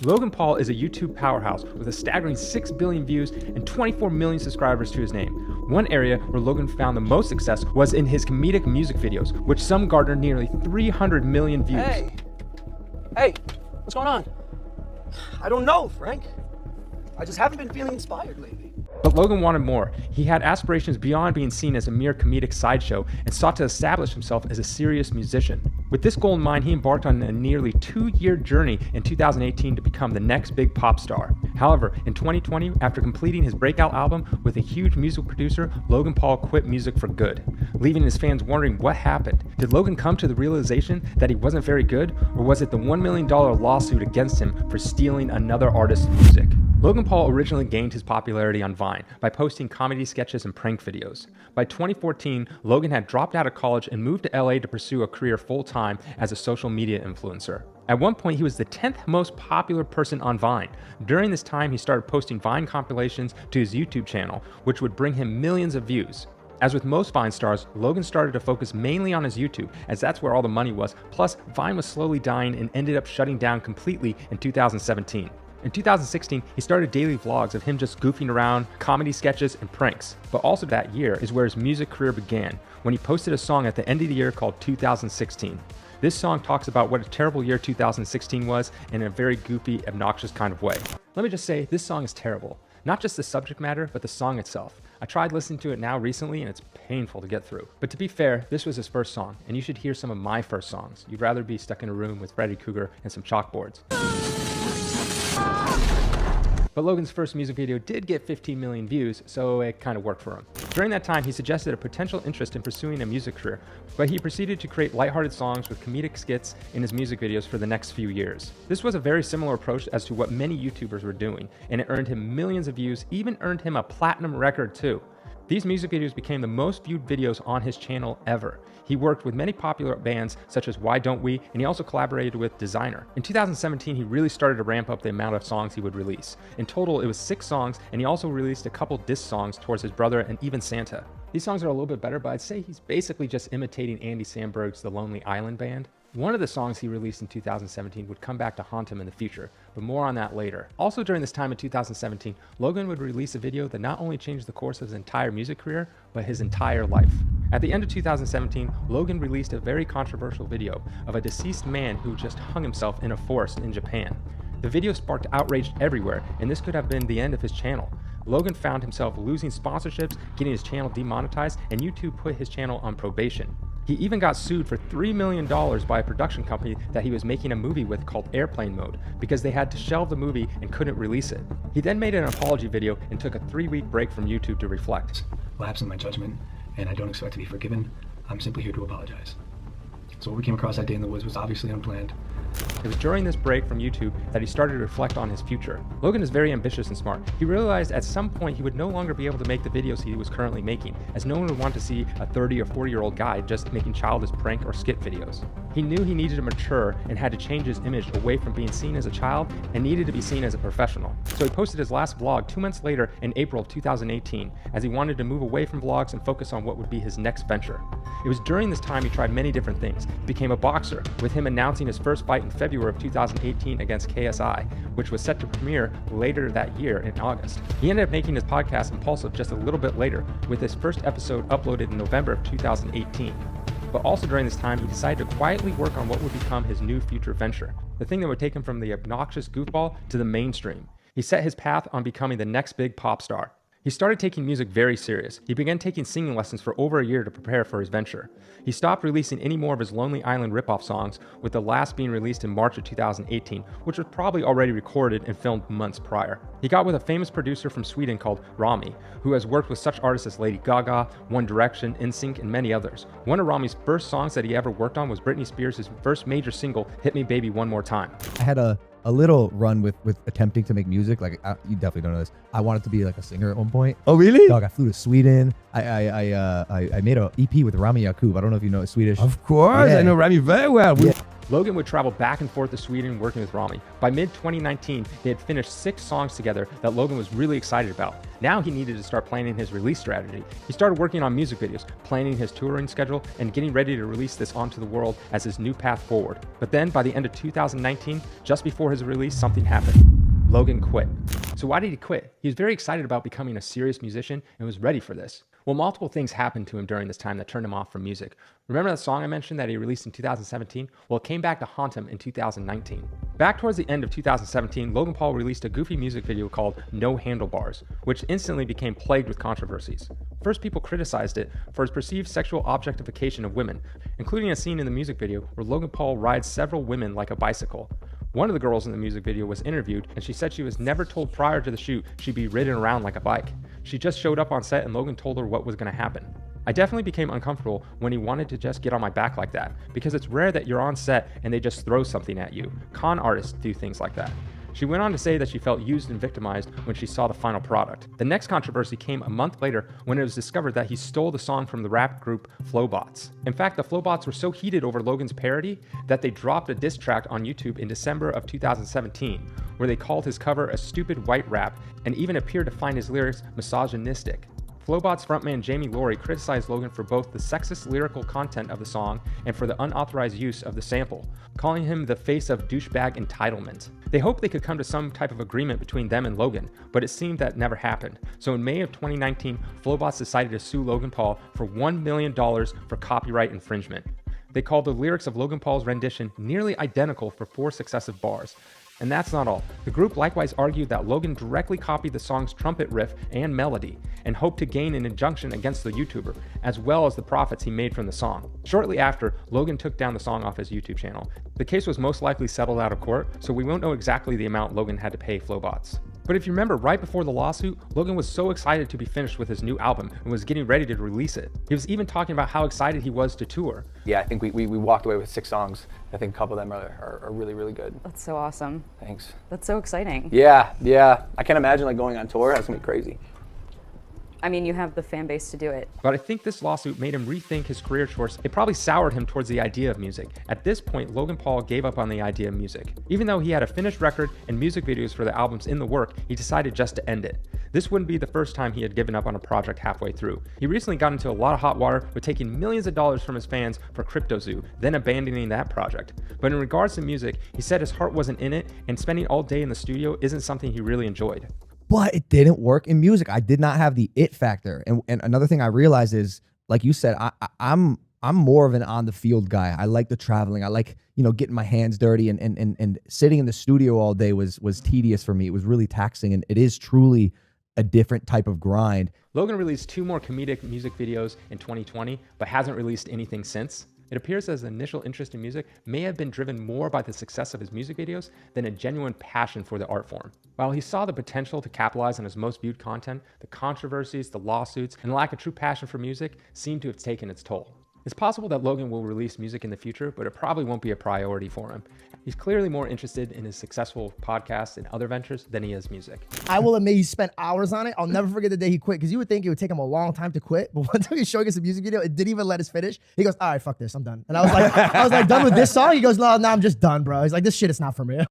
Logan Paul is a YouTube powerhouse with a staggering 6 billion views and 24 million subscribers to his name. One area where Logan found the most success was in his comedic music videos, which some garnered nearly 300 million views. Hey, what's going on? I don't know, Frank. I just haven't been feeling inspired lately. But Logan wanted more. He had aspirations beyond being seen as a mere comedic sideshow and sought to establish himself as a serious musician. With this goal in mind, he embarked on a nearly 2-year journey in 2018 to become the next big pop star. However, in 2020, after completing his breakout album with a huge music producer, Logan Paul quit music for good, leaving his fans wondering what happened. Did Logan come to the realization that he wasn't very good, or was it the $1 million lawsuit against him for stealing another artist's music? Logan Paul originally gained his popularity on Vine by posting comedy sketches and prank videos. By 2014, Logan had dropped out of college and moved to LA to pursue a career full-time as a social media influencer. At one point, he was the 10th most popular person on Vine. During this time, he started posting Vine compilations to his YouTube channel, which would bring him millions of views. As with most Vine stars, Logan started to focus mainly on his YouTube, as that's where all the money was. Plus, Vine was slowly dying and ended up shutting down completely in 2017. In 2016, he started daily vlogs of him just goofing around, comedy sketches, and pranks. But also that year is where his music career began, when he posted a song at the end of the year called 2016. This song talks about what a terrible year 2016 was in a very goofy, obnoxious kind of way. Let me just say, this song is terrible. Not just the subject matter, but the song itself. I tried listening to it now recently and it's painful to get through. But to be fair, this was his first song, and you should hear some of my first songs. You'd rather be stuck in a room with Freddy Krueger and some chalkboards. But Logan's first music video did get 15 million views, so it kind of worked for him. During that time, he suggested a potential interest in pursuing a music career, but he proceeded to create lighthearted songs with comedic skits in his music videos for the next few years. This was a very similar approach as to what many YouTubers were doing, and it earned him millions of views, even earned him a platinum record too. These music videos became the most viewed videos on his channel ever. He worked with many popular bands such as Why Don't We, and he also collaborated with Designer. In 2017, he really started to ramp up the amount of songs he would release. In total, it was 6 songs, and he also released a couple diss songs towards his brother and even Santa. These songs are a little bit better, but I'd say he's basically just imitating Andy Samberg's The Lonely Island Band. One of the songs he released in 2017 would come back to haunt him in the future, but more on that later. Also during this time in 2017, Logan would release a video that not only changed the course of his entire music career, but his entire life. At the end of 2017, Logan released a very controversial video of a deceased man who just hung himself in a forest in Japan. The video sparked outrage everywhere, and this could have been the end of his channel. Logan found himself losing sponsorships, getting his channel demonetized, and YouTube put his channel on probation. He even got sued for $3 million by a production company that he was making a movie with called Airplane Mode because they had to shelve the movie and couldn't release it. He then made an apology video and took a 3-week break from YouTube to reflect. Lapse in my judgment, and I don't expect to be forgiven. I'm simply here to apologize. So what we came across that day in the woods was obviously unplanned. It was during this break from YouTube that he started to reflect on his future. Logan is very ambitious and smart. He realized at some point he would no longer be able to make the videos he was currently making, as no one would want to see a 30 or 40-year-old guy just making childish prank or skit videos. He knew he needed to mature and had to change his image away from being seen as a child and needed to be seen as a professional. So he posted his last vlog 2 months later in April of 2018, as he wanted to move away from vlogs and focus on what would be his next venture. It was during this time he tried many different things. He became a boxer, with him announcing his first fight in February of 2018 against KSI, which was set to premiere later that year in August. He ended up making his podcast Impulsive just a little bit later, with his first episode uploaded in November of 2018. But also during this time, he decided to quietly work on what would become his new future venture, the thing that would take him from the obnoxious goofball to the mainstream. He set his path on becoming the next big pop star. He started taking music very serious. He began taking singing lessons for over a year to prepare for his venture. He stopped releasing any more of his Lonely Island ripoff songs, with the last being released in March of 2018, which was probably already recorded and filmed months prior. He got with a famous producer from Sweden called Rami, who has worked with such artists as Lady Gaga, One Direction, NSYNC, and many others. One of Rami's first songs that he ever worked on was Britney Spears' first major single, Hit Me Baby One More Time. I had a little run with attempting to make music. Like you definitely don't know this. I wanted to be like a singer at one point. Oh really? Dog, I flew to Sweden. I made an EP with Rami Yacoub. I don't know if you know Swedish. Of course, Yeah. I know Rami very well. Yeah. Logan would travel back and forth to Sweden working with Rami. By mid-2019, they had finished 6 songs together that Logan was really excited about. Now he needed to start planning his release strategy. He started working on music videos, planning his touring schedule, and getting ready to release this onto the world as his new path forward. But then, by the end of 2019, just before his release, something happened. Logan quit. So why did he quit? He was very excited about becoming a serious musician and was ready for this. Well, multiple things happened to him during this time that turned him off from music. Remember that song I mentioned that he released in 2017? Well, it came back to haunt him in 2019. Back towards the end of 2017, Logan Paul released a goofy music video called No Handlebars, which instantly became plagued with controversies. First, people criticized it for his perceived sexual objectification of women, including a scene in the music video where Logan Paul rides several women like a bicycle. One of the girls in the music video was interviewed, and she said she was never told prior to the shoot she'd be ridden around like a bike. She just showed up on set and Logan told her what was going to happen. I definitely became uncomfortable when he wanted to just get on my back like that, because it's rare that you're on set and they just throw something at you. Con artists do things like that. She went on to say that she felt used and victimized when she saw the final product. The next controversy came a month later when it was discovered that he stole the song from the rap group Flowbots. In fact, the Flowbots were so heated over Logan's parody that they dropped a diss track on YouTube in December of 2017, where they called his cover a stupid white rap and even appeared to find his lyrics misogynistic. Flowbots frontman Jamie Laurie criticized Logan for both the sexist lyrical content of the song and for the unauthorized use of the sample, calling him the face of douchebag entitlement. They hoped they could come to some type of agreement between them and Logan, but it seemed that never happened. So in May of 2019, Flowbots decided to sue Logan Paul for $1 million for copyright infringement. They called the lyrics of Logan Paul's rendition nearly identical for 4 successive bars. And that's not all. The group likewise argued that Logan directly copied the song's trumpet riff and melody and hoped to gain an injunction against the YouTuber, as well as the profits he made from the song. Shortly after, Logan took down the song off his YouTube channel. The case was most likely settled out of court, so we won't know exactly the amount Logan had to pay Flowbots. But if you remember, right before the lawsuit, Logan was so excited to be finished with his new album and was getting ready to release it. He was even talking about how excited he was to tour. Yeah, I think we walked away with 6 songs. I think a couple of them are really, really good. That's so awesome. Thanks. That's so exciting. Yeah. I can't imagine like going on tour. That's gonna be crazy. I mean, you have the fan base to do it. But I think this lawsuit made him rethink his career choice. It probably soured him towards the idea of music. At this point, Logan Paul gave up on the idea of music. Even though he had a finished record and music videos for the albums in the work, he decided just to end it. This wouldn't be the first time he had given up on a project halfway through. He recently got into a lot of hot water with taking millions of dollars from his fans for CryptoZoo, then abandoning that project. But in regards to music, he said his heart wasn't in it, and spending all day in the studio isn't something he really enjoyed. But it didn't work in music. I did not have the it factor. And another thing I realized is, like you said, I'm more of an on the field guy. I like the traveling. I like, getting my hands dirty, and sitting in the studio all day was tedious for me. It was really taxing, and it is truly a different type of grind. Logan released 2 more comedic music videos in 2020, but hasn't released anything since. It appears that his initial interest in music may have been driven more by the success of his music videos than a genuine passion for the art form. While he saw the potential to capitalize on his most viewed content, the controversies, the lawsuits, and the lack of true passion for music seem to have taken its toll. It's possible that Logan will release music in the future, but it probably won't be a priority for him. He's clearly more interested in his successful podcasts and other ventures than he is music. I will admit he spent hours on it. I'll never forget the day he quit, because you would think it would take him a long time to quit, but one time he's showing us a music video, it didn't even let us finish. He goes, all right, fuck this, I'm done. And I was like, done with this song? He goes, no, I'm just done, bro. He's like, this shit is not for me.